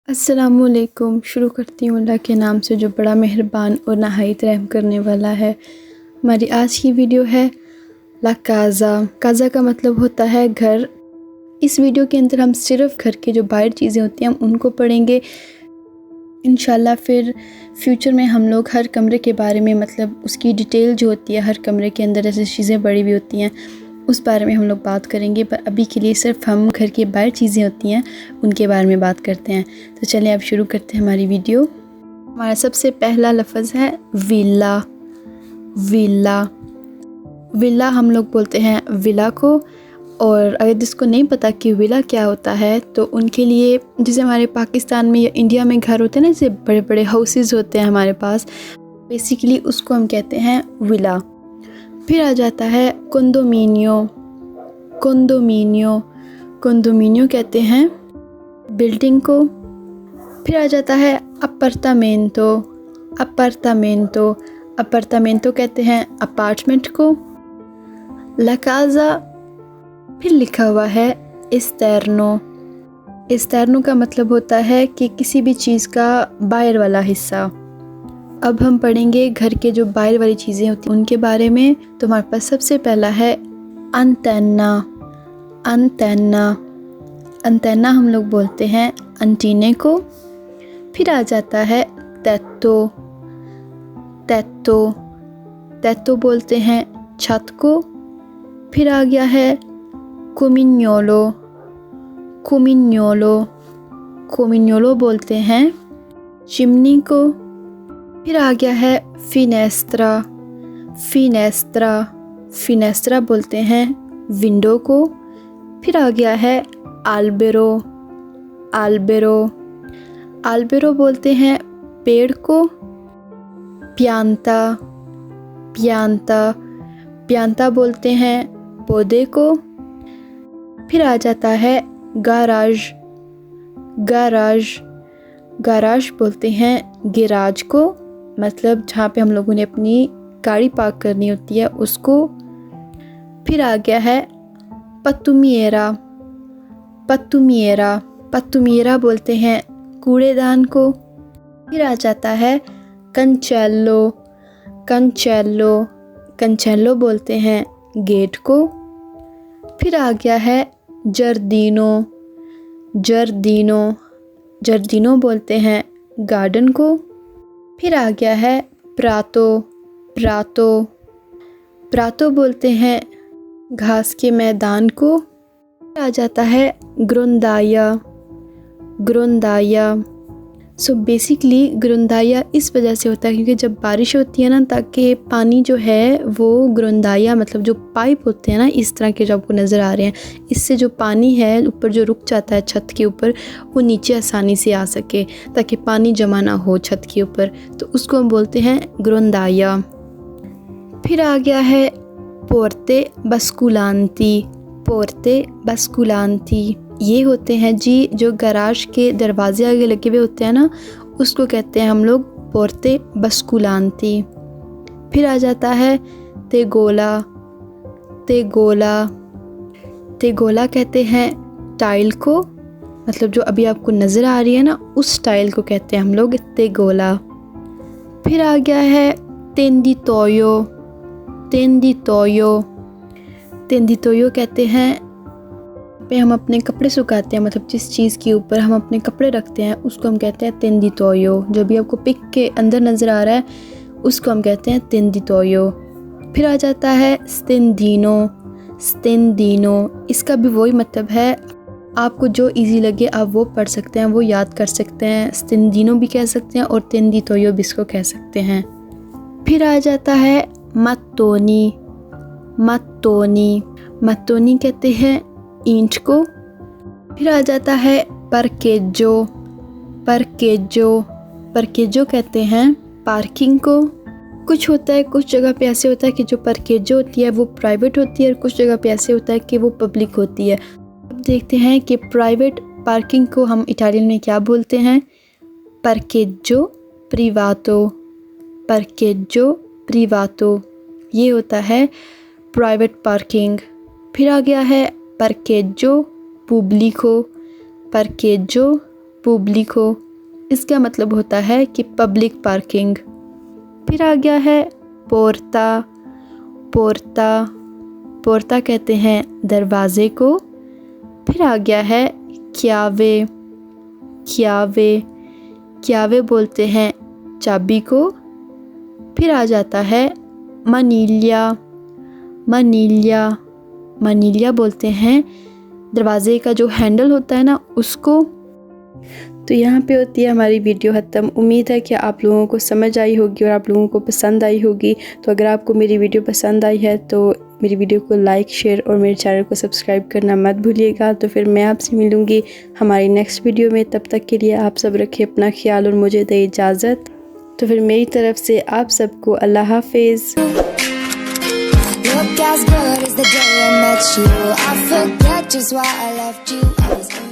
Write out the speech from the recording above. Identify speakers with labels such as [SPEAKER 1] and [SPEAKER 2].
[SPEAKER 1] अस्सलामुअलैकुम। शुरू करती हूँ अल्लाह के नाम से जो बड़ा मेहरबान और नहायत रहम करने वाला है। हमारी आज की वीडियो है ला काज़ा। काज़ा का मतलब होता है घर। इस वीडियो के अंदर हम सिर्फ घर के जो बाहर चीज़ें होती हैं हम उनको पढ़ेंगे इंशाल्लाह। फिर फ्यूचर में हम लोग हर कमरे के बारे में मतलब उसकी डिटेल जो होती है हर कमरे के अंदर ऐसी चीज़ें पड़ी हुई होती हैं उस बारे में हम लोग बात करेंगे। पर अभी के लिए सिर्फ हम घर के बाहर चीज़ें होती हैं उनके बारे में बात करते हैं। तो चलिए अब शुरू करते हैं हमारी वीडियो। हमारा सबसे पहला लफ्ज़ है विला। विला विला हम लोग बोलते हैं विला को। और अगर जिसको नहीं पता कि विला क्या होता है तो उनके लिए जैसे हमारे पाकिस्तान में या इंडिया में घर होते हैं ना, जैसे बड़े बड़े हाउसेस होते हैं हमारे पास, बेसिकली उसको हम कहते हैं विला। फिर आ जाता है कंडोमिनियो। कंडोमिनियो कंडोमिनियो कहते हैं बिल्डिंग को। फिर आ जाता है अपार्टामेंटो। अपार्टामेंटो अपार्टामेंटो कहते हैं अपार्टमेंट को। ला काज़ा फिर लिखा हुआ है एस्टर्नो। एस्टर्नो का मतलब होता है कि किसी भी चीज़ का बाहर वाला हिस्सा। अब हम पढ़ेंगे घर के जो बाहर वाली चीज़ें होती हैं उनके बारे में। तो हमारे पास सबसे पहला है अंटेना। अंटेना अंटेना हम लोग बोलते हैं अंटीने को। फिर आ जाता है तेतो। तेतो तेतो बोलते हैं छत को। फिर आ गया है कोमिन्योलो। कोमिन्योलो कोमिन्योलो बोलते हैं चिमनी को। फिर आ गया है फिनेस्त्रा। फिनेस्त्रा फिनेस्त्रा बोलते हैं विंडो को। फिर आ गया है आल्बेरो। आल्बेरो आल्बेरो बोलते हैं पेड़ को। प्यांता। प्यांता प्यांता बोलते हैं पौधे को। फिर आ जाता है गाराज। गाराज गाराज बोलते हैं गैराज को, मतलब जहाँ पे हम लोगों ने अपनी गाड़ी पार्क करनी होती है उसको। फिर आ गया है पतुमिएरा। पतुमिएरा पतुमिएरा बोलते हैं कूड़ेदान को। फिर आ जाता है कंचेल्लो। कंचेल्लो कंचेल्लो बोलते हैं गेट को। फिर आ गया है जर्दीनो। जर्दीनो जर्दीनो बोलते हैं गार्डन को। फिर आ गया है प्रातो। प्रातो प्रातो बोलते हैं घास के मैदान को। फिर आ जाता है ग्रोंदाया। ग्रोंदाया सो बेसिकली ग्रोंदाया इस वजह से होता है क्योंकि जब बारिश होती है ना, ताकि पानी जो है वो ग्रोंदाया मतलब जो पाइप होते हैं ना इस तरह के जो आपको नज़र आ रहे हैं, इससे जो पानी है ऊपर जो रुक जाता है छत के ऊपर वो नीचे आसानी से आ सके ताकि पानी जमा ना हो छत के ऊपर, तो उसको हम बोलते हैं ग्रोंदाया। फिर आ गया है पोर्ते बस्कुलांती। पोर्ते बस्कुलांती ये होते हैं जी जो गराज के दरवाजे आगे लगे हुए होते हैं ना, उसको कहते हैं हम लोग पोर्ते बस्कुलांती। फिर आ जाता है तेगोला। तेगोला तेगोला कहते हैं टाइल को, मतलब जो अभी आपको नज़र आ रही है ना उस टाइल को कहते हैं हम लोग तेगोला। फिर आ गया है तेंदितोयो। तेंदितोयो तेंदितोयो कहते हैं पे हम अपने कपड़े सुखाते हैं, मतलब जिस चीज़ के ऊपर हम अपने कपड़े रखते हैं उसको हम कहते हैं तेंदितोयो। जो भी आपको पिक के अंदर नज़र आ रहा है उसको हम कहते हैं तेंदितोयो। फिर आ जाता है स्तेंदीनो। स्तेंदीनो इसका भी वही मतलब है, आपको जो इजी लगे आप वो पढ़ सकते हैं, वो याद कर सकते हैं। स्तेंदीनो भी कह सकते हैं और तेंदितोयो भी इसको कह सकते हैं। फिर आ जाता है मत्तोनी। मत्तोनी मत्तोनी कहते हैं ईंट को। फिर आ जाता है परकेजो। परकेजो परकेजो कहते हैं पार्किंग को। कुछ होता है कुछ जगह पे ऐसे होता है कि जो परकेजो होती है वो प्राइवेट होती है और कुछ जगह पे ऐसे होता है कि वो पब्लिक होती है। अब देखते हैं कि प्राइवेट पार्किंग को हम इटालियन में क्या बोलते हैं। परकेजो प्रिवातो। परकेजो प्रिवातो ये होता है प्राइवेट पार्किंग। फिर आ गया है parcheggio pubblico, parcheggio पब्लिको, इसका मतलब होता है कि पब्लिक पार्किंग। फिर आ गया है पोर्ता, पोर्ता, पोर्ता कहते हैं दरवाज़े को। फिर आ गया है क्यावे, क्यावे, क्यावे बोलते हैं चाबी को। फिर आ जाता है मनीलिया, मनीलिया, मनीलिया बोलते हैं दरवाज़े का जो हैंडल होता है ना उसको। तो यहाँ पे होती है हमारी वीडियो ख़त्म। उम्मीद है कि आप लोगों को समझ आई होगी और आप लोगों को पसंद आई होगी। तो अगर आपको मेरी वीडियो पसंद आई है तो मेरी वीडियो को लाइक, शेयर और मेरे चैनल को सब्सक्राइब करना मत भूलिएगा। तो फिर मैं आपसे मिलूँगी हमारी नेक्स्ट वीडियो में। तब तक के लिए आप सब रखें अपना ख्याल और मुझे दें इजाज़त। तो फिर मेरी तरफ़ से आप सबको अल्लाह हाफिज़।
[SPEAKER 2] Look as good as the day I met you. I forget just why I left you. I was